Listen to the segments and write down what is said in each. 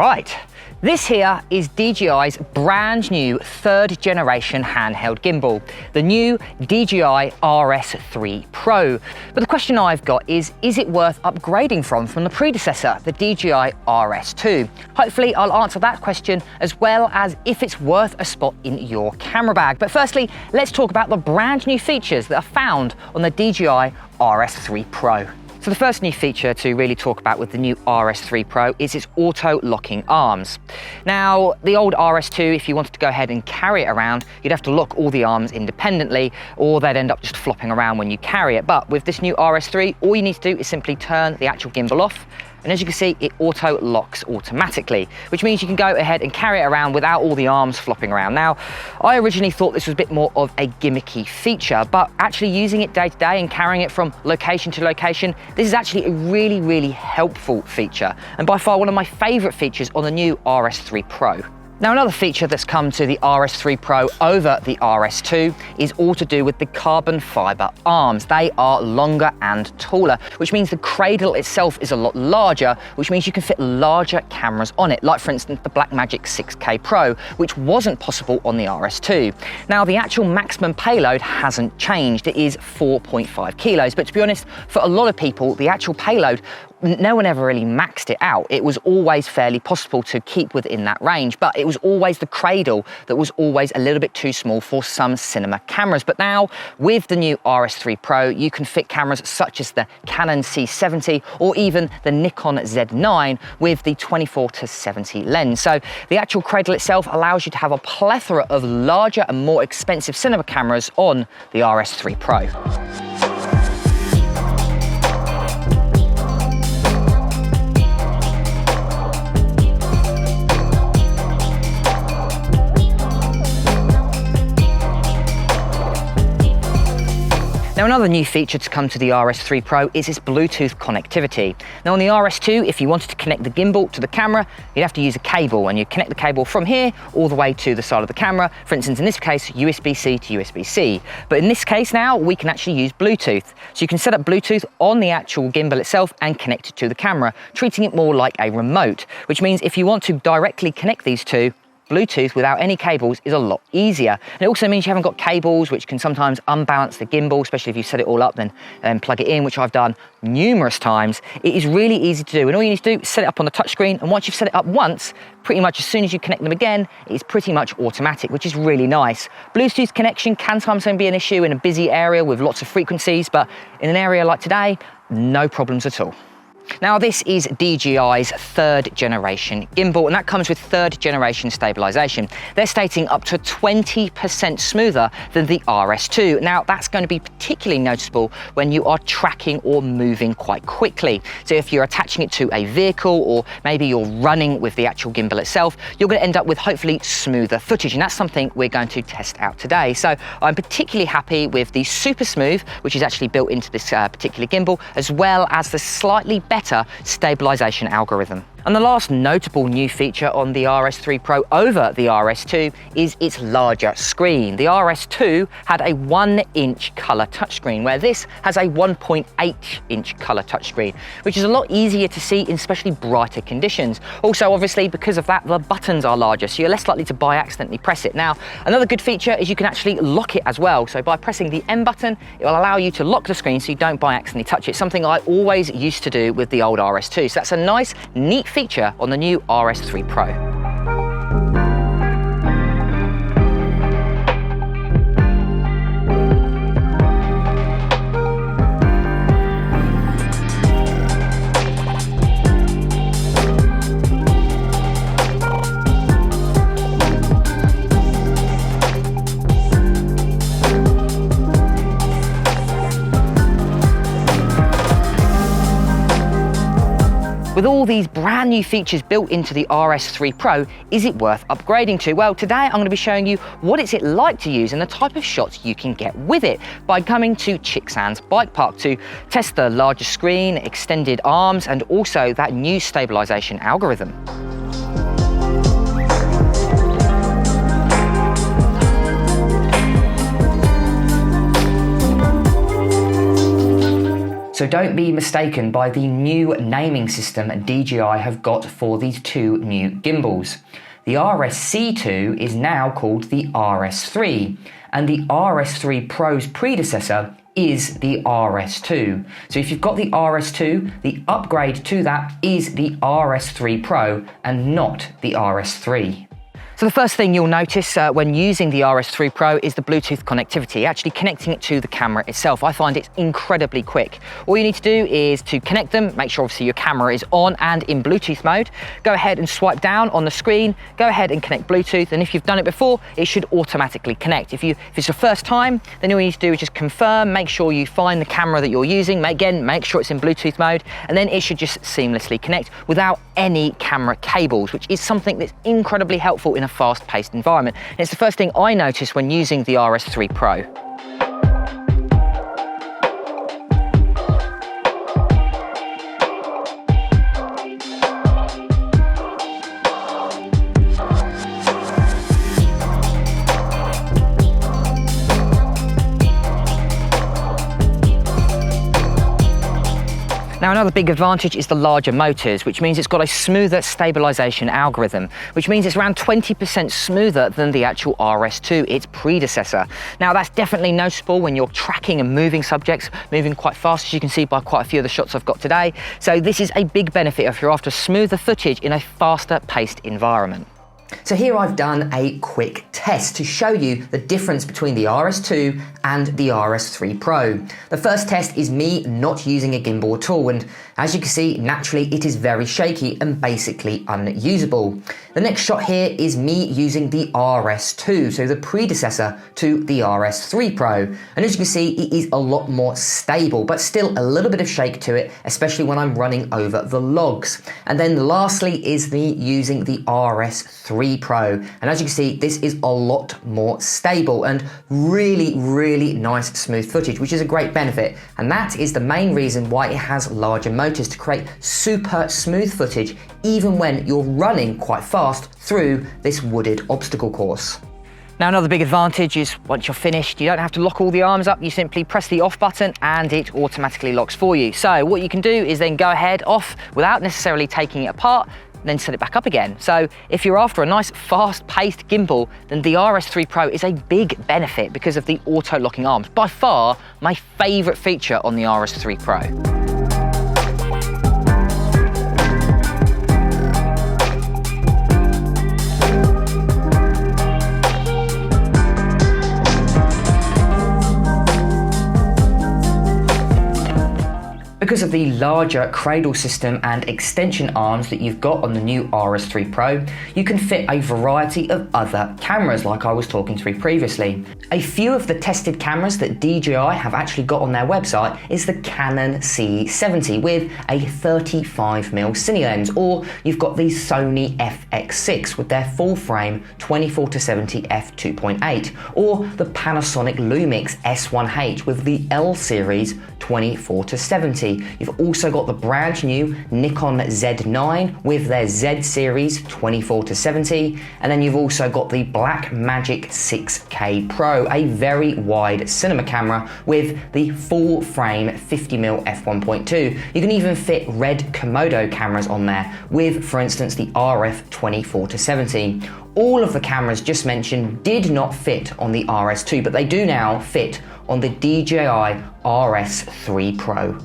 Right, this here is DJI's brand new 3rd generation handheld gimbal, the new DJI RS3 Pro. But the question I've got is it worth upgrading from the predecessor, the DJI RS2? Hopefully I'll answer that question, as well as if it's worth a spot in your camera bag. But firstly, let's talk about the brand new features that are found on the DJI RS3 Pro. So the first new feature to really talk about with the new RS3 Pro is its auto-locking arms. Now, the old RS2, if you wanted to go ahead and carry it around, you'd have to lock all the arms independently, or they'd end up just flopping around when you carry it. But with this new RS3, all you need to do is simply turn the actual gimbal off, and as you can see, it auto locks automatically, which means you can go ahead and carry it around without all the arms flopping around. Now, I originally thought this was a bit more of a gimmicky feature, but actually using it day to day and carrying it from location to location, this is actually a really, really helpful feature, and by far one of my favorite features on the new RS3 Pro. Now, another feature that's come to the RS3 Pro over the RS2 is all to do with the carbon fiber arms. They are longer and taller, which means the cradle itself is a lot larger, which means you can fit larger cameras on it, like for instance the Blackmagic 6K Pro, which wasn't possible on the RS2. Now, the actual maximum payload hasn't changed. It is 4.5 kilos, but to be honest, for a lot of people, the actual payload, no one ever really maxed it out. It was always fairly possible to keep within that range, but it was always the cradle that was always a little bit too small for some cinema cameras. But now, with the new RS3 Pro, you can fit cameras such as the Canon C70 or even the Nikon Z9 with the 24-70 lens. So the actual cradle itself allows you to have a plethora of larger and more expensive cinema cameras on the RS3 Pro. Now, another new feature to come to the RS3 Pro is its Bluetooth connectivity. Now, on the RS2, if you wanted to connect the gimbal to the camera, you'd have to use a cable, and you connect the cable from here all the way to the side of the camera. For instance, in this case, USB-C to USB-C. But in this case now, we can actually use Bluetooth. So you can set up Bluetooth on the actual gimbal itself and connect it to the camera, treating it more like a remote, which means if you want to directly connect these two, Bluetooth without any cables is a lot easier. And it also means you haven't got cables, which can sometimes unbalance the gimbal, especially if you set it all up then plug it in, which I've done numerous times. It is really easy to do, and all you need to do is set it up on the touchscreen, and once you've set it up once, pretty much as soon as you connect them again, it's pretty much automatic, which is really nice. Bluetooth connection can sometimes be an issue in a busy area with lots of frequencies, but in an area like today, no problems at all. Now, this is DJI's 3rd generation gimbal, and that comes with 3rd generation stabilization. They're stating up to 20% smoother than the RS2. Now, that's going to be particularly noticeable when you are tracking or moving quite quickly. So if you're attaching it to a vehicle, or maybe you're running with the actual gimbal itself, you're going to end up with hopefully smoother footage, and that's something we're going to test out today. So I'm particularly happy with the Super Smooth, which is actually built into this particular gimbal, as well as the slightly better stabilization algorithm. And the last notable new feature on the RS3 Pro over the RS2 is its larger screen. The RS2 had a 1-inch color touchscreen, where this has a 1.8-inch color touchscreen, which is a lot easier to see in especially brighter conditions. Also, obviously, because of that, the buttons are larger, so you're less likely to by accidentally press it. Now, another good feature is you can actually lock it as well. So by pressing the M button, it will allow you to lock the screen so you don't by accidentally touch it, something I always used to do with the old RS2. So that's a nice, neat feature on the new RS3 Pro. With all these brand new features built into the RS3 Pro, is it worth upgrading to? Well, today I'm going to be showing you what it's like to use and the type of shots you can get with it by coming to Chicksands Bike Park to test the larger screen, extended arms, and also that new stabilization algorithm. So don't be mistaken by the new naming system DJI have got for these two new gimbals. The RS-C2 is now called the RS3, and the RS3 Pro's predecessor is the RS2. So if you've got the RS2, the upgrade to that is the RS3 Pro and not the RS3. So the first thing you'll notice when using the RS3 Pro is the Bluetooth connectivity, actually connecting it to the camera itself. I find it's incredibly quick. All you need to do is to connect them, make sure obviously your camera is on and in Bluetooth mode. Go ahead and swipe down on the screen, go ahead and connect Bluetooth, and if you've done it before, it should automatically connect. If it's your first time, then all you need to do is just confirm, make sure you find the camera that you're using, again, make sure it's in Bluetooth mode, and then it should just seamlessly connect without any camera cables, which is something that's incredibly helpful in a fast-paced environment. And it's the first thing I noticed when using the RS3 Pro. Now another big advantage is the larger motors, which means it's got a smoother stabilization algorithm, which means it's around 20% smoother than the actual RS2, its predecessor. Now that's definitely noticeable when you're tracking and moving subjects, moving quite fast, as you can see by quite a few of the shots I've got today. So this is a big benefit if you're after smoother footage in a faster paced environment. So here I've done a quick test to show you the difference between the RS2 and the RS3 Pro. The first test is me not using a gimbal at all, and as you can see, naturally it is very shaky and basically unusable. The next shot here is me using the RS2, so the predecessor to the RS3 Pro, and as you can see it is a lot more stable, but still a little bit of shake to it, especially when I'm running over the logs. And then lastly is me using the RS3 Pro, and as you can see this is a lot more stable and really nice smooth footage, which is a great benefit, and that is the main reason why it has larger motors to create super smooth footage even when you're running quite fast through this wooded obstacle course. Now another big advantage is once you're finished, you don't have to lock all the arms up, you simply press the off button and it automatically locks for you. So what you can do is then go ahead off without necessarily taking it apart, then set it back up again. So if you're after a nice fast-paced gimbal, then the RS3 Pro is a big benefit because of the auto-locking arms. By far, my favorite feature on the RS3 Pro. Because of the larger cradle system and extension arms that you've got on the new RS3 Pro, you can fit a variety of other cameras like I was talking through previously. A few of the tested cameras that DJI have actually got on their website is the Canon C70 with a 35mm cine lens, or you've got the Sony FX6 with their full frame 24-70 f2.8, or the Panasonic Lumix S1H with the L series 24-70. You've also got the brand new Nikon Z9 with their Z series 24-70, and then you've also got the Blackmagic 6K Pro, a very wide cinema camera with the full frame 50mm f1.2. You can even fit red Komodo cameras on there with, for instance, the RF 24-70. All of the cameras just mentioned did not fit on the RS2, but they do now fit on the DJI RS3 Pro.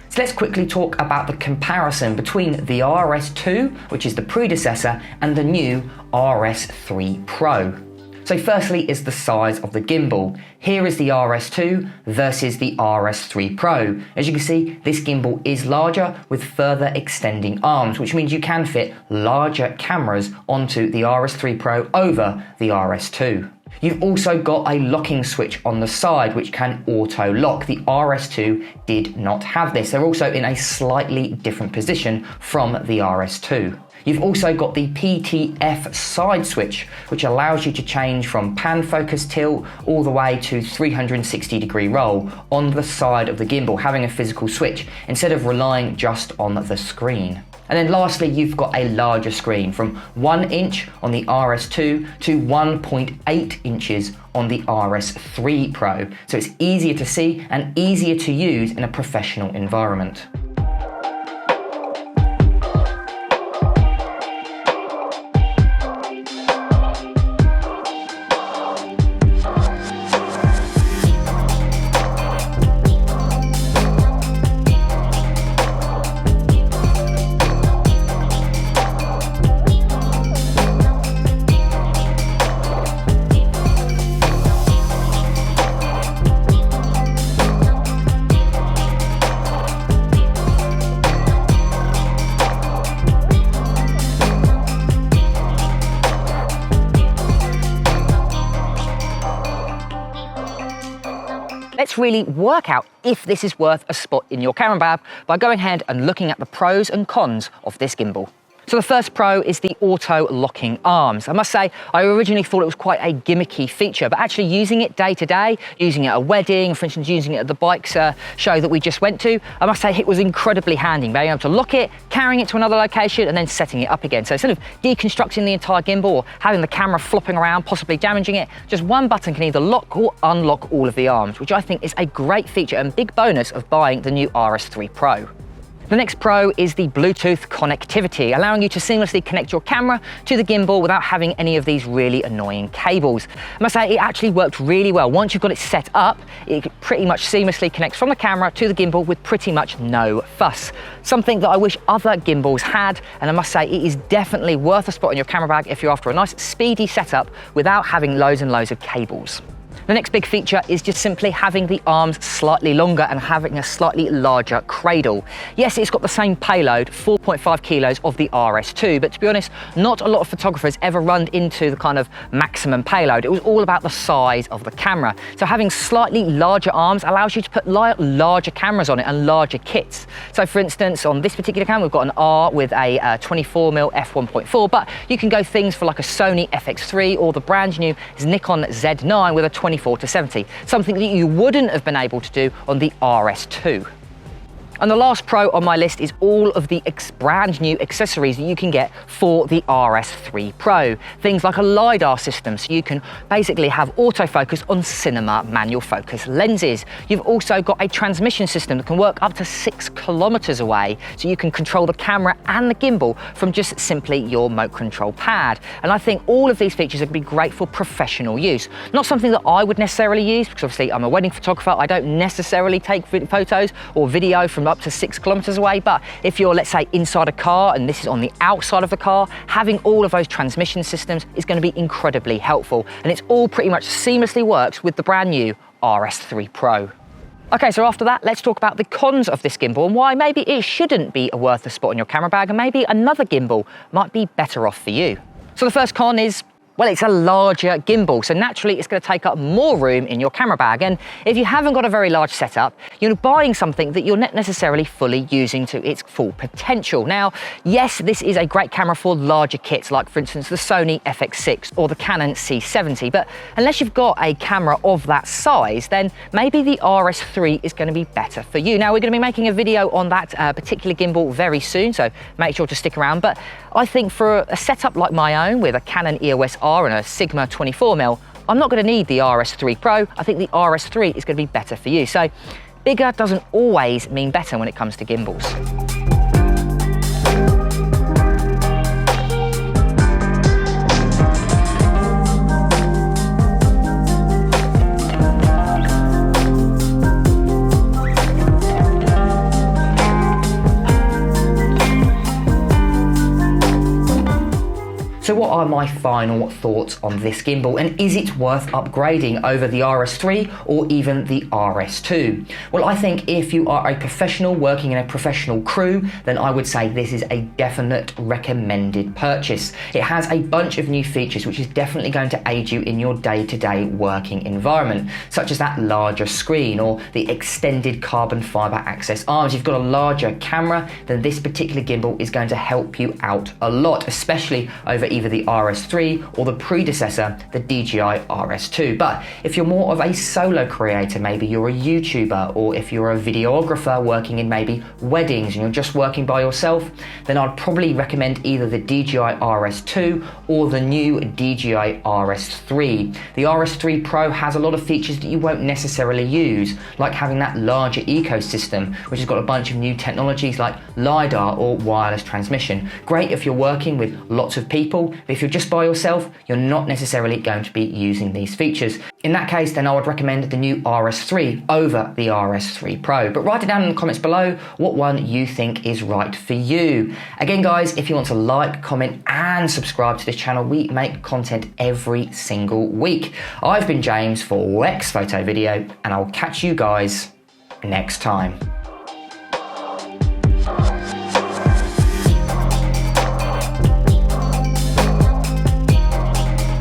So let's quickly talk about the comparison between the RS2, which is the predecessor, and the new RS3 Pro. So firstly is the size of the gimbal. Here is the RS2 versus the RS3 Pro. As you can see, this gimbal is larger with further extending arms, which means you can fit larger cameras onto the RS3 Pro over the RS2. You've also got a locking switch on the side which can auto lock. The RS2 did not have this. They're also in a slightly different position from the RS2. You've also got the PTF side switch, which allows you to change from pan focus tilt all the way to 360-degree roll on the side of the gimbal, having a physical switch instead of relying just on the screen. And then lastly, you've got a larger screen from 1 inch on the RS2 to 1.8 inches on the RS3 Pro. So it's easier to see and easier to use in a professional environment. Let's really work out if this is worth a spot in your camera bag by going ahead and looking at the pros and cons of this gimbal. So the first pro is the auto locking arms. I must say, I originally thought it was quite a gimmicky feature, but actually using it day to day, using it at a wedding, for instance, using it at the bikes show that we just went to, I must say it was incredibly handy, being able to lock it, carrying it to another location, and then setting it up again. So instead of deconstructing the entire gimbal or having the camera flopping around, possibly damaging it, just one button can either lock or unlock all of the arms, which I think is a great feature and big bonus of buying the new RS3 Pro. The next pro is the Bluetooth connectivity, allowing you to seamlessly connect your camera to the gimbal without having any of these really annoying cables. I must say, it actually worked really well. Once you've got it set up, it pretty much seamlessly connects from the camera to the gimbal with pretty much no fuss. Something that I wish other gimbals had, and I must say, it is definitely worth a spot in your camera bag if you're after a nice speedy setup without having loads and loads of cables. The next big feature is just simply having the arms slightly longer and having a slightly larger cradle. Yes, it's got the same payload, 4.5 kilos of the RS2, but to be honest, not a lot of photographers ever run into the kind of maximum payload. It was all about the size of the camera. So having slightly larger arms allows you to put larger cameras on it and larger kits. So for instance, on this particular camera, we've got an R with a 24mm f1.4, but you can go things for like a Sony FX3 or the brand new Nikon Z9 with a 24-70, something that you wouldn't have been able to do on the RS2. And the last pro on my list is all of the brand new accessories that you can get for the RS3 Pro. Things like a LiDAR system, so you can basically have autofocus on cinema manual focus lenses. You've also got a transmission system that can work up to 6 kilometers away, so you can control the camera and the gimbal from just simply your remote control pad. And I think all of these features would be great for professional use. Not something that I would necessarily use, because obviously I'm a wedding photographer. I don't necessarily take photos or video from up to 6 kilometers away, but if you're, let's say, inside a car and this is on the outside of the car, having all of those transmission systems is going to be incredibly helpful, and it's all pretty much seamlessly works with the brand new RS3 Pro. Okay, so after that, let's talk about the cons of this gimbal and why maybe it shouldn't be worth a spot in your camera bag and maybe another gimbal might be better off for you. So the first con is, well, it's a larger gimbal, so naturally it's going to take up more room in your camera bag. And if you haven't got a very large setup, you're buying something that you're not necessarily fully using to its full potential. Now, yes, this is a great camera for larger kits, like for instance, the Sony FX6 or the Canon C70, but unless you've got a camera of that size, then maybe the RS3 is going to be better for you. Now, we're going to be making a video on that particular gimbal very soon, so make sure to stick around. But I think for a setup like my own with a Canon EOS R and a Sigma 24mm, I'm not going to need the RS3 Pro. I think the RS3 is going to be better for you. So bigger doesn't always mean better when it comes to gimbals. So what are my final thoughts on this gimbal, and is it worth upgrading over the RS3 or even the RS2? Well, I think if you are a professional working in a professional crew, then I would say this is a definite recommended purchase. It has a bunch of new features which is definitely going to aid you in your day-to-day working environment, such as that larger screen or the extended carbon fiber access arms. You've got a larger camera, then this particular gimbal is going to help you out a lot, especially over either the RS3 or the predecessor, the DJI RS2. But if you're more of a solo creator, maybe you're a YouTuber, or if you're a videographer working in maybe weddings and you're just working by yourself, then I'd probably recommend either the DJI RS2 or the new DJI RS3. The RS3 Pro has a lot of features that you won't necessarily use, like having that larger ecosystem, which has got a bunch of new technologies like LiDAR or wireless transmission. Great if you're working with lots of people, but if you're just by yourself, you're not necessarily going to be using these features. In that case, then I would recommend the new RS3 over the RS3 Pro. But write it down in the comments below what one you think is right for you. Again, guys, if you want to like, comment, and subscribe to this channel, we make content every single week. I've been James for Lex Photo Video, and I'll catch you guys next time.